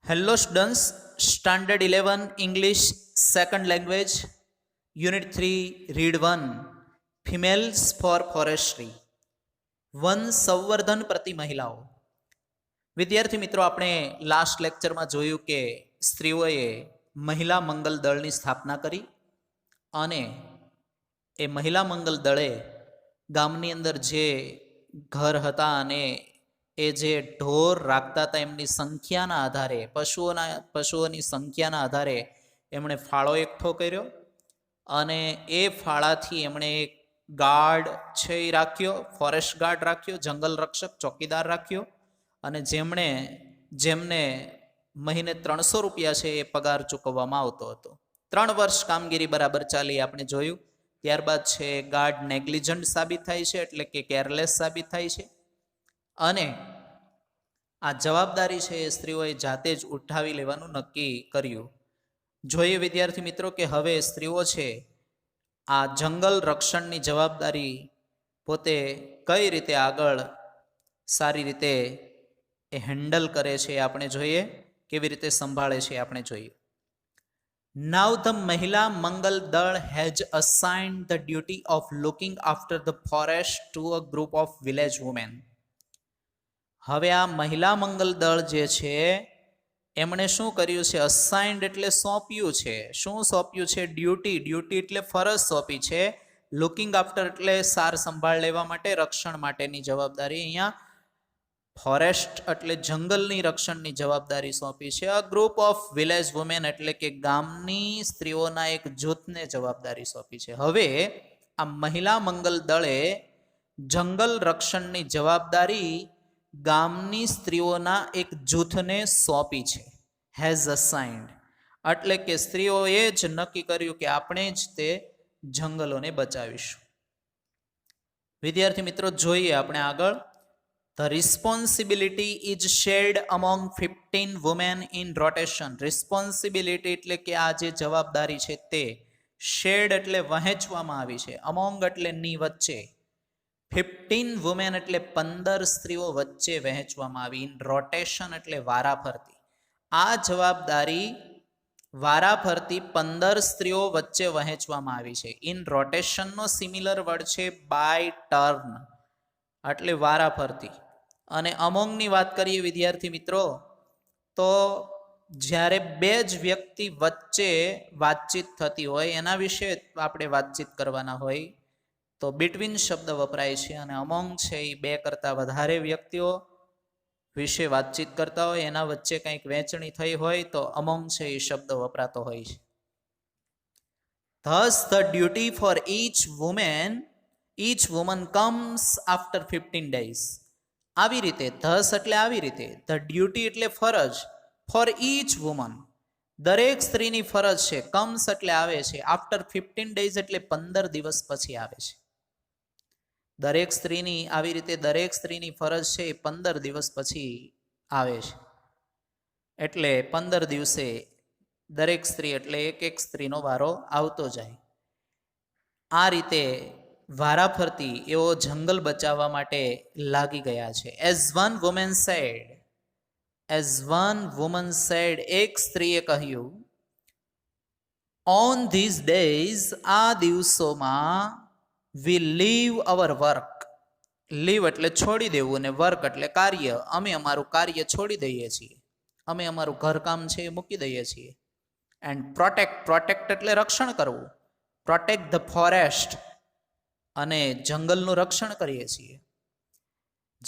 Hello students, Standard 11 English Second Language, Unit 3, Read 1, Females for Forestry, one સંવર્ધન પ્રતિ મહિલાઓ. વિદ્યાર્થી મિત્રો, આપણે લાસ્ટ લેક્ચરમાં જોયું કે સ્ત્રીઓએ મહિલા મંગલ દળની સ્થાપના કરી અને એ મહિલા મંગલ દળે ગામની અંદર જે ઘર હતા અને એ જે ઢોર રાખતા હતા એમની સંખ્યાના આધારે પશુઓની સંખ્યાના આધારે એમણે ફાળો એકઠો કર્યો અને એ ફાળાથી એમણે એક ગાર્ડ છે એ રાખ્યો, ફોરેસ્ટ ગાર્ડ રાખ્યો, જંગલ રક્ષક ચોકીદાર રાખ્યો અને જેમને મહિને 300 રૂપિયા છે એ પગાર ચૂકવવામાં આવતો હતો. 3 વર્ષ કામગીરી બરાબર ચાલી આપણે જોયું. ત્યારબાદ છે ગાર્ડ નેગ્લિજન્ટ સાબિત થાય છે, એટલે કે કેરલેસ સાબિત થાય છે અને આ જવાબદારી છે એ સ્ત્રીઓએ જાતે જ ઉઠાવી લેવાનું નક્કી કર્યું. જોઈએ વિદ્યાર્થી મિત્રો કે હવે સ્ત્રીઓ છે આ જંગલ રક્ષણની જવાબદારી પોતે કઈ રીતે આગળ સારી રીતે એ હેન્ડલ કરે છે આપણે જોઈએ, કેવી રીતે સંભાળે છે આપણે જોઈએ. Now the Mahila Mangal Dal has assigned the duty of looking after the forest to a group of village women. હવે આ મહિલા મંગલ દળ જે છે એમણે શું કર્યું છે? અસાઇન્ડ એટલે સોંપ્યું છે. શું સોંપ્યું છે? ડ્યુટી એટલે ફરજ સોંપી છે. લુકિંગ આફ્ટર એટલે સાર સંભાળ લેવા માટે, રક્ષણ માટેની જવાબદારી. અહીંયા ફોરેસ્ટ એટલે જંગલની રક્ષણની જવાબદારી સોંપી છે. અ ગ્રુપ ઓફ વિલેજ વુમેન એટલે કે ગામની સ્ત્રીઓના એક જૂથને જવાબદારી સોંપી છે. હવે આ મહિલા મંગલ દળે જંગલ રક્ષણની જવાબદારી ગામની સ્ત્રીઓના એક જૂથને સોંપી છે. હેઝ અસાઇન્ડ એટલે કે સ્ત્રીઓએ જ નક્કી કર્યું કે આપણે જ તે જંગલોને બચાવીશું. વિદ્યાર્થી મિત્રો, જોઈએ આપણે આગળ. The responsibility is shared among 15 women in rotation. Responsibility એટલે કે આ જે જવાબદારી છે તે શેડ એટલે વહેંચવામાં આવી છે. among એટલે ની વચ્ચે, 15 વુમેન એટલે 15 સ્ત્રીઓ વચ્ચે વહેંચવામાં આવી. ઇન રોટેશન એટલે વારાફરતી. આ જવાબદારી વારાફરતી 15 સ્ત્રીઓ વચ્ચે વહેંચવામાં આવી છે. ઇન રોટેશનનો સિમિલર વર્ડ છે બાય ટર્ન એટલે વારાફરતી. અને અમોંગની વાત કરીએ વિદ્યાર્થી મિત્રો, તો જ્યારે બે જ વ્યક્તિ વચ્ચે વાતચીત થતી હોય એના વિશે આપણે વાતચીત કરવાના હોય તો બિટવીન શબ્દ વપરાય છે. અને અમોંગ છે એ 2 કરતાં વધારે વ્યક્તિઓ વિશે વાતચીત કરતા હોય, એના વચ્ચે કંઈક વહેંચણી થઈ હોય તો અમોંગ છે એ શબ્દ વપરાતો હોય છે. Thus the duty for each woman comes after 15 days. આવી રીતે, thus એટલે આવી રીતે, the duty એટલે ફરજ, for each woman દરેક સ્ત્રીની ફરજ છે, comes એટલે આવે છે, after 15 days એટલે 15 દિવસ પછી આવે છે. દરેક સ્ત્રીની આવી રીતે દરેક સ્ત્રીની ફરજ છે એ 15 દિવસ પછી આવે છે. એટલે 15 દિવસે દરેક સ્ત્રી એટલે એક સ્ત્રીનો વારો આવતો જાય. આ રીતે વારાફરતી એવો જંગલ બચાવવા માટે લાગી ગયા છે. એઝ વન વુમન સેડ એક સ્ત્રીએ કહ્યું, ઓન ધીઝ ડેઝ આ દિવસોમાં વી લીવ અવર વર્ક. લીવ એટલે છોડી દેવું અને વર્ક એટલે કાર્ય. અમે અમારું કાર્ય છોડી દઈએ છીએ, અમે અમારું ઘરકામ છે એ મૂકી દઈએ છીએ. એન્ડ પ્રોટેક્ટ એટલે રક્ષણ કરવું, પ્રોટેક્ટ ધ ફોરેસ્ટ અને જંગલનું રક્ષણ કરીએ છીએ.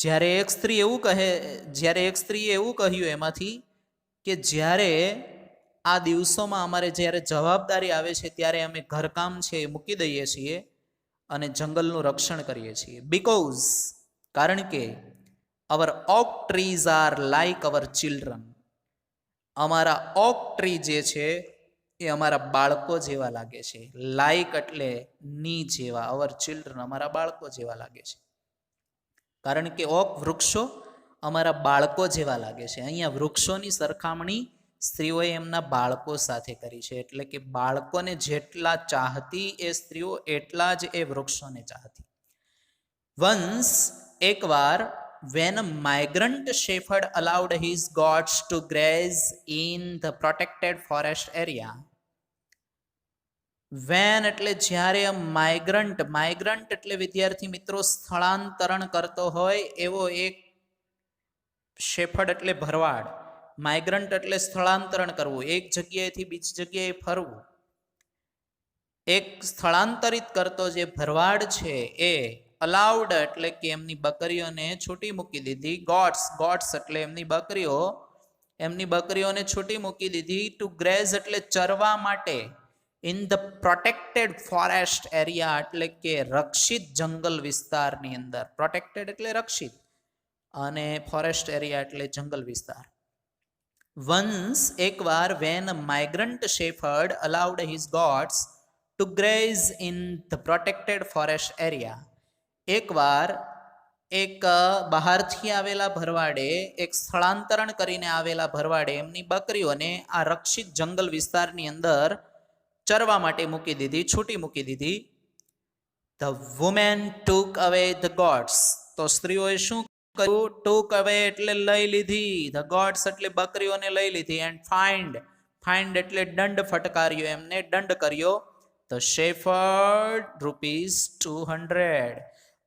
જ્યારે એક સ્ત્રીએ એવું કહ્યું એમાંથી કે જ્યારે આ દિવસોમાં અમારે જ્યારે જવાબદારી આવે છે ત્યારે અમે ઘરકામ છે એ મૂકી દઈએ છીએ અને જંગલનું રક્ષણ કરીએ છીએ. બીકોઝ કારણ કે our oak trees are like our children. અમારા ઓક ટ્રી જે છે એ અમારા બાળકો જેવા લાગે છે. લાઈક એટલે ની જેવા, અવર ચિલ્ડ્રન અમારા બાળકો જેવા લાગે છે. કારણ કે ઓક વૃક્ષો અમારા બાળકો જેવા લાગે છે. અહીંયા વૃક્ષોની સરખામણી સ્ત્રીઓએ એમના બાળકો સાથે કરી છે. એટલે કે બાળકોને જેટલા ચાહતી એ સ્ત્રીઓ એટલા જ એ વૃક્ષોને ચાહતી. વન્સ એકવાર when a migrant shepherd allowed his goats to graze in the protected forest area. When એટલે જ્યારે માઇગ્રન્ટ એટલે વિદ્યાર્થી મિત્રો સ્થળાંતરણ કરતો હોય એવો એક શેફર્ડ એટલે ભરવાડ, માઇગ્રન્ટ એટલે સ્થળાંતરણ કરવું, એક જગ્યાએથી બીજી જગ્યાએ ફરવું. એક સ્થળાંતરિત કરતો જે ભરવાડ છે એ અલાઉડ એટલે કે એમની બકરીઓને છૂટી મૂકી દીધી. ગોટ્સ એટલે એમની બકરીઓને છૂટી મૂકી દીધી. ટુ ગ્રેઝ એટલે ચરવા માટે. In the protected forest area એટલે કે રક્ષિત જંગલ વિસ્તારની અંદર. પ્રોટેક્ટેડ એટલે રક્ષિત અને ફોરેસ્ટ એરિયા એટલે જંગલ વિસ્તાર. વન્સ એકવાર when a migrant shepherd allowed his goats to graze in the protected forest area. એકવાર એક બહારથી આવેલા ભરવાડે, એક સ્થળાંતરણ કરીને આવેલા ભરવાડે એમની બકરીઓને આ રક્ષિત જંગલ વિસ્તારની અંદર ચરવા માટે મૂકી દીધી, છૂટી મૂકી દીધી. ધ વુમેન ટુક અવે ધ ગોટ્સ. તો સ્ત્રીઓએ શું કર્યું? ટુક અવે એટલે લઈ લીધી, ધ ગોટ્સ એટલે બકરીઓને લઈ લીધી. એન્ડ ફાઇન્ડ એટલે દંડ ફટકાર્યો, એમને દંડ કર્યો. The shepherd ₹200.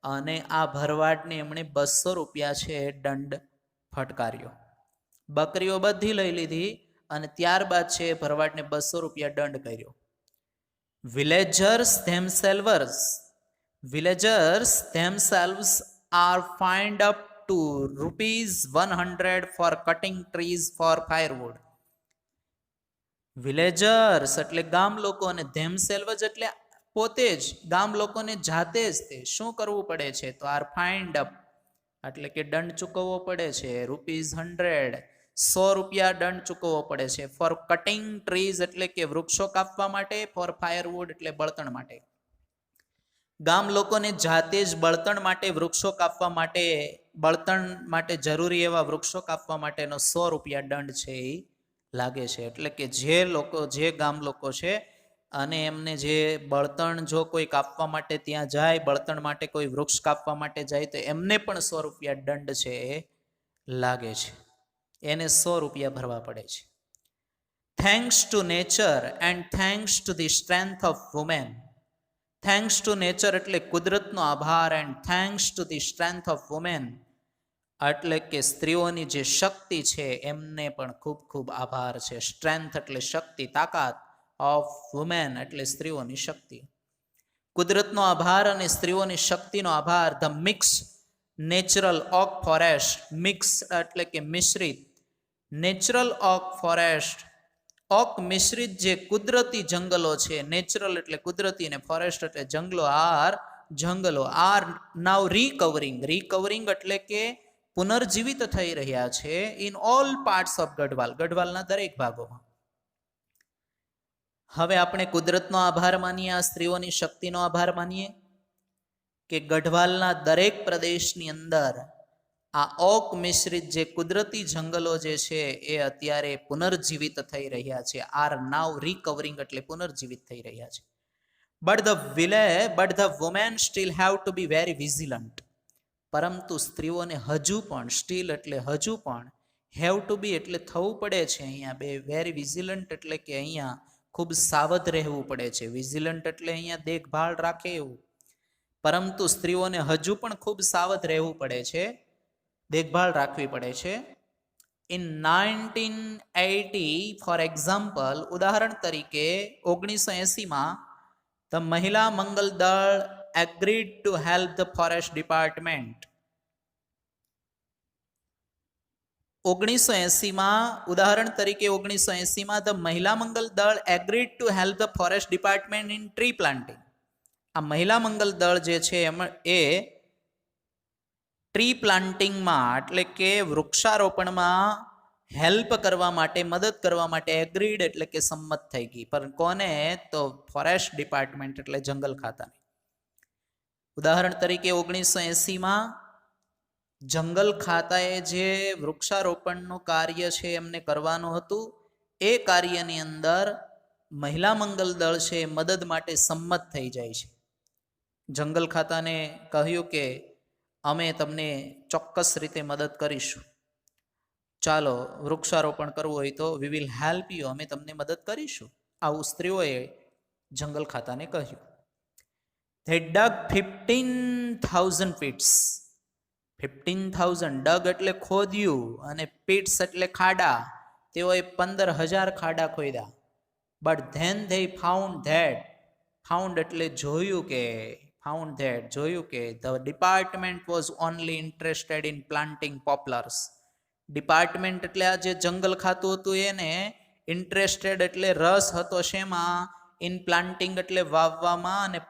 અને આ ભરવાડને એમણે 200 રૂપિયા છે દંડ ફટકાર્યો. બકરીઓ બધી લઈ લીધી અને ત્યારબાદ છે ભરવાડને 200 રૂપિયા દંડ કર્યો. Villagers themselves are fined up to ₹100 for cutting trees for firewood. Villagers એટલે ગામ લોકો અને themselves એટલે પોતે જ, ગામ લોકોને જાતે જ તે શું કરવું પડે છે? તો આર ફાઇન્ડ અપ એટલે કે દંડ ચૂકવવો પડે છે. ₹100 100 રૂપિયા દંડ ચૂકવવો પડે છે. ફોર કટિંગ ટ્રીઝ એટલે કે વૃક્ષો કાપવા માટે. ફોર ફાયરવુડ એટલે બળતણ માટે. ગામ લોકોને જાતે જ બળતણ માટે, વૃક્ષો કાપવા માટે, બળતણ માટે જરૂરી એવા વૃક્ષો કાપવા માટેનો 100 રૂપિયા દંડ છે એ લાગે છે. એટલે કે જે ગામ લોકો છે અને એમને જે બળતણ જો કોઈ કાપવા માટે ત્યાં જાય, બળતણ માટે કોઈ વૃક્ષ કાપવા માટે જાય તો એમને પણ 100 રૂપિયા દંડ છે એ લાગે છે. એને 100 રૂપિયા ભરવા પડે છે. Thanks to nature and thanks to the strength of women. Thanks to nature એટલે કુદરતનો આભાર, and thanks to the strength of women એટલે કે સ્ત્રીઓની જે શક્તિ છે એમને પણ ખૂબ ખૂબ આભાર છે. સ્ટ્રેન્થ એટલે શક્તિ, તાકાત. ઓફ વુમેન એટલે સ્ત્રીઓની શક્તિ. કુદરતનો આભાર અને સ્ત્રીઓની શક્તિનો આભાર. The mix natural oak forest. Mix એટલે કે મિશ્રિત. નેચરલ ઓક ફોરેસ્ટ, ઓક મિશ્રિત જે કુદરતી જંગલો છે. નેચરલ એટલે કુદરતી અને ફોરેસ્ટ એટલે જંગલો આર નાવ રિકવરિંગ એટલે કે પુનર્જીવિત થઈ રહ્યા છે. In all parts of Garhwal, ગઢવાલના દરેક ભાગોમાં. હવે આપણે કુદરતનો આભાર માનીએ, આ સ્ત્રીઓની શક્તિનો આભાર માનીએ કે ગઢવાલના દરેક પ્રદેશની અંદર આ ઓક મિશ્રિત જે કુદરતી જંગલો જે છે એ અત્યારે પુનર્જીવિત થઈ રહ્યા છે. આર નાવ રિકવરિંગ એટલે પુનર્જીવિત થઈ રહ્યા છે. But the women still have to be very vigilant. પરંતુ સ્ત્રીઓને હજુ પણ, સ્ટીલ એટલે હજુ પણ, હેવ ટુ બી એટલે થવું પડે છે. અહીંયા વેરી વિજિલન્ટ એટલે કે અહીંયા ખૂબ સાવધ રહેવું પડે છે. વિજિલન્ટ એટલે અહીંયા દેખભાળ રાખે એવું. પરંતુ સ્ત્રીઓને હજુ પણ ખૂબ સાવધ રહેવું પડે છે, દેખભાળ રાખવી પડે છે. ઇન 1980 ફોર એક્ઝામ્પલ, ઉદાહરણ તરીકે 1980માં the Mahila Mangal Dal agreed to help the forest department. 1980માં, ઉદાહરણ તરીકે 1980માં the Mahila Mangal Dal agreed to help the forest department in tree planting. આ મહિલા મંગલ દળ જે છે એ ટ્રી પ્લાન્ટિંગમાં એટલે કે વૃક્ષારોપણમાં હેલ્પ કરવા માટે, મદદ કરવા માટે એગ્રીડ એટલે કે સંમત થઈ ગઈ. પણ કોને? તો ફોરેસ્ટ ડિપાર્ટમેન્ટ એટલે જંગલ ખાતાની. ઉદાહરણ તરીકે 1980માં જંગલ ખાતાએ જે વૃક્ષારોપણનું કાર્ય છે એમને કરવાનું હતું, એ કાર્યની અંદર મહિલા મંગલ દળ છે મદદ માટે સંમત થઈ જાય છે. જંગલ ખાતાને કહ્યું કે અમે તમને ચોક્કસ રીતે મદદ કરીશું. ચાલો વૃક્ષારોપણ કરવું હોય તો વી વિલ હેલ્પ યુ, અમે તમને મદદ કરીશું. આવું સ્ત્રીઓએ જંગલ ખાતાને કહ્યું. They dug 15,000 pits. 15,000 ડગ એટલે ખોદ્યું અને પીટ્સ એટલે ખાડા. તેઓએ 15,000 ખાડા ખોદ્યા. બટ ધેન they ફાઉન્ડ એટલે જોયું કે the department was only interested in planting poplars. Department એટલે આ જે જંગલ ખાતું હતું એને ઇન્ટરેસ્ટેડ એટલે રસ હતો શેમાં? ઇન પ્લાન્ટિંગ એટલે વાવવામાં, અને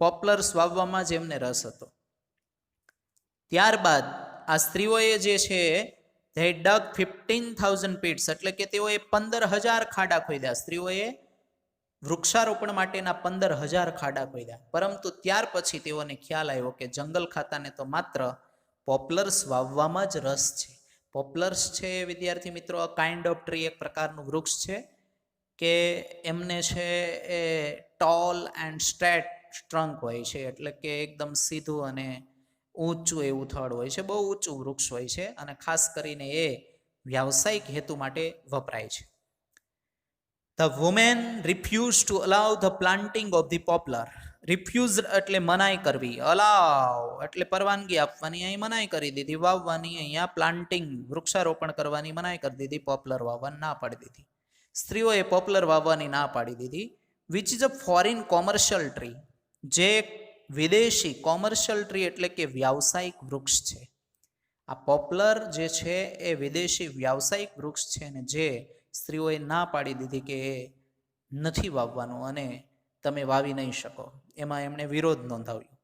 પોપ્લર્સ વાવવામાં જ એમને રસ હતો. ત્યારબાદ આ સ્ત્રીઓએ જે છે they dug 15,000 pits એટલે કે તેઓએ 15,000 ખાડા ખોદ્યા. સ્ત્રીઓએ વૃક્ષારોપણ માટેના 15,000 ખાડા ખોદ્યા. પરંતુ ત્યાર પછી તેઓને ખ્યાલ આવ્યો કે જંગલ ખાતાને તો માત્ર પોપ્લર્સ વાવવામાં જ રસ છે. પોપ્લર્સ છે વિદ્યાર્થી મિત્રો અ કાઇન્ડ ઓફ ટ્રી, એક પ્રકારનું વૃક્ષ છે કે એમને છે એ ટોલ એન્ડ સ્ટ્રેટ ટ્રંક હોય છે, એટલે કે એકદમ સીધું અને ઊંચું એવું થડ હોય છે, બહુ ઊંચું વૃક્ષ હોય છે, અને ખાસ કરીને એ વ્યાવસાયિક હેતુ માટે વપરાય છે. The women refused to allow the planting of the poplar. Refuse એટલે મનાઈ કરવી, અલાવ એટલે પરવાનગી આપવાની, અહીં મનાઈ કરી દીધી. વાવવાની અહીંયા પ્લાન્ટિંગ વૃક્ષારોપણ કરવાની મનાઈ કરી દીધી, પોપ્લર વાવવાની ના પાડી દીધી. સ્ત્રીઓએ પોપ્લર વાવવાની ના પાડી દીધી. Which is a foreign commercial tree, જે વિદેશી કોમર્શિયલ ટ્રી એટલે કે વ્યાવસાયિક વૃક્ષ છે. આ પોપ્લર જે છે એ વિદેશી વ્યાવસાયિક વૃક્ષ છે, ને જે સ્ત્રીઓએ ના પાડી દીધી કે એ નથી વાવવાનું અને તમે વાવી નહીં શકો, એમાં એમણે વિરોધ નોંધાવ્યો.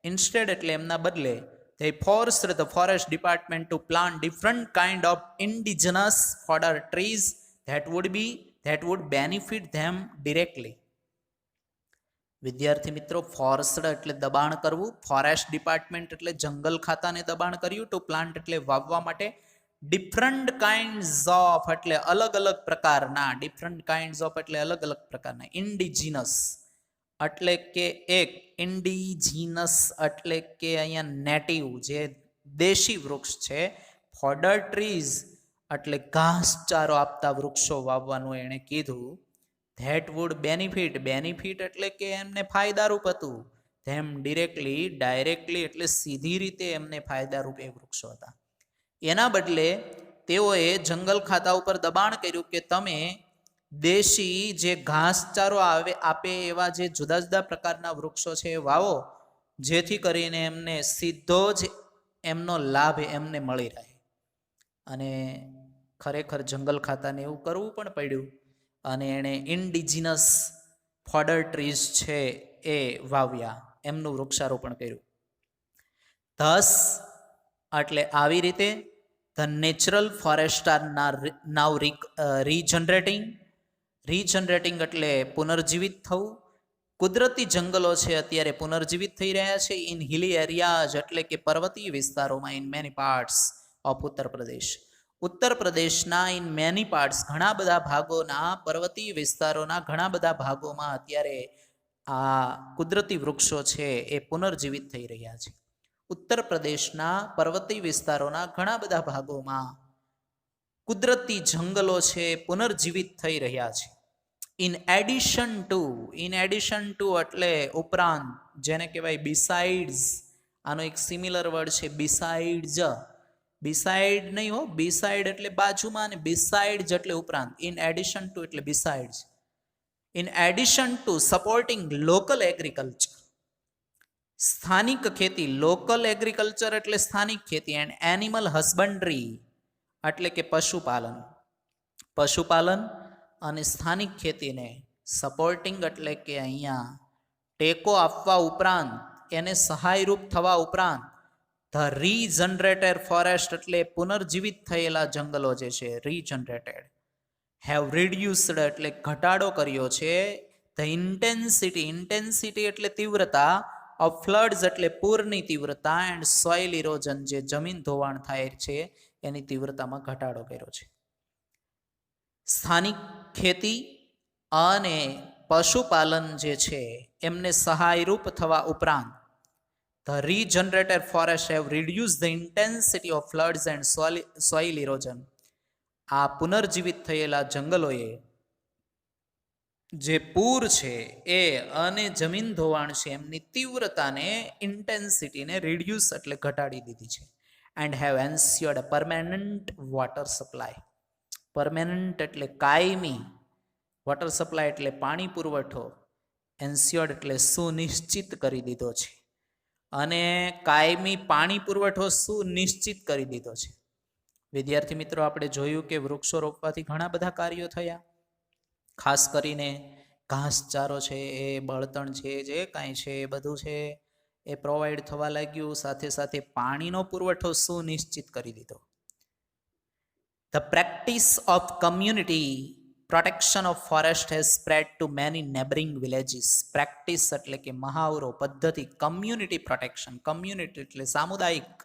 ઇન્સ્ટેડ એટલે એમના બદલે they forced the forest department to plant different kind of indigenous fodder trees that would benefit them directly. વિદ્યાર્થી મિત્રો, ફોર્સ્ડ એટલે દબાણ કરવું, ફોરેસ્ટ ડિપાર્ટમેન્ટ એટલે જંગલ ખાતાને દબાણ કર્યું, ટુ પ્લાન્ટ એટલે વાવવા માટે, ડિફરન્ટ કાઇન્ડ્સ ઓફ એટલે અલગ અલગ પ્રકારના, ડિફરન્ટ કાઇન્ડ્સ ઓફ એટલે અલગ અલગ પ્રકારના, ઇન્ડિજિનસ એટલે કે એક, ઇન્ડિજિનસ એટલે કે અહીંયા નેટિવ જે દેશી વૃક્ષ છે, ફોડર ટ્રીઝ એટલે ઘાસચારો આપતા વૃક્ષો વાવવાનું એણે કીધું. ધેટ વુડ બેનિફિટ એટલે કે એમને ફાયદારૂપ હતું, ધેમ ડાયરેક્ટલી એટલે સીધી રીતે એમને ફાયદારૂપ એ વૃક્ષો હતા. એના બદલે તેઓએ જંગલ ખાતા ઉપર દબાણ કર્યું કે તમે દેશી જે ઘાસચારો આપે એવા જે જુદા જુદા પ્રકારના વૃક્ષો છે એ વાવો, જેથી કરીને એમને સીધો જ એમનો લાભ એમને મળી રહે. અને ખરેખર જંગલ ખાતાને એવું કરવું પણ પડ્યું, અને એણે ઇન્ડિજિનસ ફોડર ટ્રીઝ છે એ વાવ્યા, એમનું વૃક્ષારોપણ કર્યું. ધસ એટલે આવી રીતે the natural forest are now regenerating એટલે પુનર્જીવિત થવું. કુદરતી જંગલો છે અત્યારે પુનર્જીવિત થઈ રહ્યા છે. ઇન હિલી એરિયાઝ એટલે કે પર્વતીય વિસ્તારોમાં, ઇન મેની પાર્ટ્સ ઓફ ઉત્તર પ્રદેશના ઇન મેની પાર્ટ્સ ઘણા બધા ભાગોના, પર્વતીય વિસ્તારોના ઘણા બધા ભાગોમાં અત્યારે આ કુદરતી વૃક્ષો છે એ પુનર્જીવિત થઈ રહ્યા છે. ઉત્તર પ્રદેશના પર્વતીય વિસ્તારોના ઘણા બધા ભાગોમાં કુદરતી જંગલો છે પુનર્જીવિત થઈ રહ્યા છે. ઇન એડિશન ટુ એટલે ઉપરાંત, જેને કહેવાય બિસાઇડ્સ, આનો એક સિમિલર વર્ડ છે બિસાઇડ્સ. બિસાઇડ નહીં હો, બિસાઇડ એટલે બાજુમાં, અને બિસાઇડ્સ એટલે ઉપરાંત. ઇન એડિશન ટુ એટલે besides. In addition to supporting local agriculture, સ્થાનિક ખેતી, લોકલ એગ્રીકલ્ચર એટલે સ્થાનિક ખેતી, એન્ડ એનિમલ હસબન્ડરી એટલે કે પશુપાલન અને સ્થાનિક ખેતીને સપોર્ટિંગ એટલે કે અહીંયા ટેકો આપવા ઉપરાંત, એને સહાયરૂપ થવા ઉપરાંત, ધ રીજનરેટેડ ફોરેસ્ટ એટલે પુનર્જીવિત થયેલા જંગલો જે છે રીજનરેટેડ, હેવ રિડ્યુસ્ડ એટલે ઘટાડો કર્યો છે, ધ ઇન્ટેન્સિટી એટલે તીવ્રતા, ઓફ ફ્લડ્સ એટલે પૂરની તીવ્રતા, એન્ડ સોઇલ ઇરોઝન જે જમીન ધોવાણ થાય છે એની તીવ્રતામાં ઘટાડો કર્યો છે. સ્થાનિક ખેતી અને પશુપાલન જે છે એમને સહાયરૂપ થવા ઉપરાંત The regenerated forests have reduced the intensity of floods and soil erosion. આ પુનર્જીવિત થયેલા જંગલોએ જે પૂર છે એ અને જમીન ધોવાણ છે એમની તીવ્રતાને ઇન્ટેન્સિટીને રિડ્યુસ એટલે ઘટાડી દીધી છે. And have ensured a permanent water supply. Permanent એટલે કાયમી, વોટર સપ્લાય એટલે પાણી પુરવઠો, એન્સ્યોર્ડ એટલે સુનિશ્ચિત કરી દીધો છે. અને કાયમી પાણી પુરવઠો સુનિશ્ચિત કરી દીધો છે. વિદ્યાર્થી મિત્રો, આપણે જોયું કે વૃક્ષો રોપવાથી ઘણા બધા કાર્યો થયા. ખાસ કરીને ઘાસચારો છે, એ બળતણ છે, જે કાંઈ છે એ બધું છે એ પ્રોવાઈડ થવા લાગ્યું. સાથે સાથે પાણીનો પુરવઠો સુનિશ્ચિત કરી દીધો. The practice of community protection of forest has spread to many neighboring villages. Practice એટલે કે મહાવરો, પદ્ધતિ. કમ્યુનિટી પ્રોટેક્શન, કમ્યુનિટી એટલે સામુદાયિક,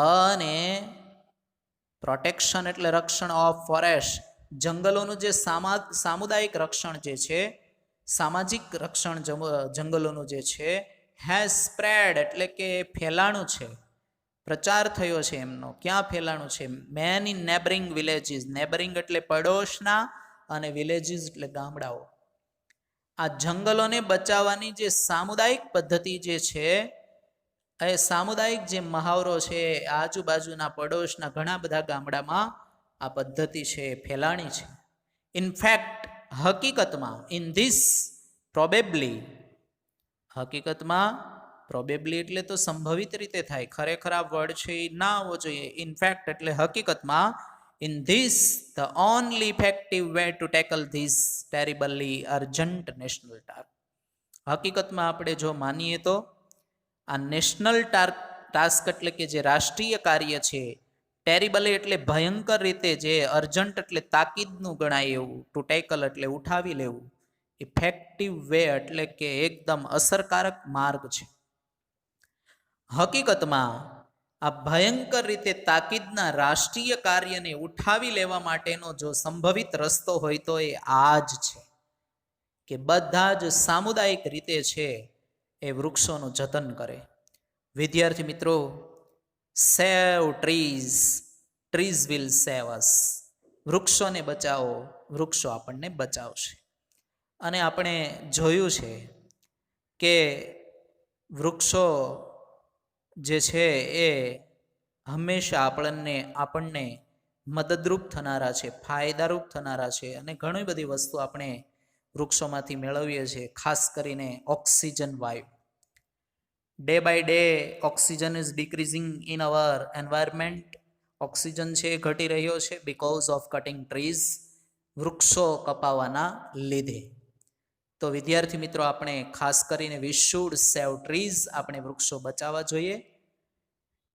અને પ્રોટેક્શન એટલે રક્ષણ ઓફ ફોરેસ્ટ, જંગલોનું જે સામુદાયિક રક્ષણ જે છે, સામાજિક રક્ષણ જંગલોનું જે છે, હેઝ સ્પ્રેડ એટલે કે ફેલાણું છે, પ્રચાર થયો છે એમનો. ક્યાં ફેલાણું છે? Many neighbouring villages. નેબરિંગ એટલે પડોશના, અને વિલેજીસ એટલે ગામડાઓ. આ જંગલોને બચાવવાની જે સામુદાયિક પદ્ધતિ જે છે, એ સામુદાયિક જે મહાવરો છે, આજુબાજુના પડોશના ઘણા બધા ગામડામાં આ પદ્ધતિ છે ફેલાણી છે. ઇનફેક્ટ, હકીકતમાં, ઇન ધીસ પ્રોબેબલી, હકીકતમાં, પ્રોબેબલી એટલે તો સંભવિત રીતે થાય, ખરેખર આ વર્ડ છે એ ના આવવો જોઈએ. ઇનફેક્ટ એટલે હકીકતમાં, in this the only effective way to tackle this terribly urgent national task. હકીકતમાં આપણે જો માનીએ તો આ નેશનલ ટાસ્ક એટલે કે જે રાષ્ટ્રીય કાર્ય છે, ટેરિબલી એટલે ભયંકર રીતે, જે અર્જન્ટ એટલે તાકીદનું ગણાય એવું, ટુ ટેકલ એટલે ઉઠાવી લેવું, ઇફેક્ટિવ વે એટલે કે એકદમ અસરકારક માર્ગ છે. હકીકતમાં આ ભયંકર રીતે તાકીદના રાષ્ટ્રીય કાર્યને ઉઠાવી લેવા માટેનો જો સંભવિત રસ્તો હોય તો એ આ જ છે કે બધા જ સામુદાયિક રીતે છે એ વૃક્ષોનું જતન કરે. વિદ્યાર્થી મિત્રો, સેવ ટ્રીઝ, ટ્રીઝ વિલ સેવ અસ. વૃક્ષોને બચાવો, વૃક્ષો આપણને બચાવશે. અને આપણે જોયું છે કે વૃક્ષો જે છે એ હંમેશા આપણને મદદરૂપ થનારા છે, ફાયદારૂપ થનારા છે, અને ઘણી બધી વસ્તુ આપણે વૃક્ષોમાંથી મેળવીએ છીએ. ખાસ કરીને ઓક્સિજન વાયુ. Day by day oxygen is decreasing in our environment. Oxygen છે એ ઘટી રહ્યો છે બિકોઝ ઓફ કટિંગ ટ્રીઝ, વૃક્ષો કપાવાના લીધે. તો વિદ્યાર્થી મિત્રો, આપણે ખાસ કરીને વી શુડ સેવ ટ્રીઝ, આપણે વૃક્ષો બચાવવા જોઈએ.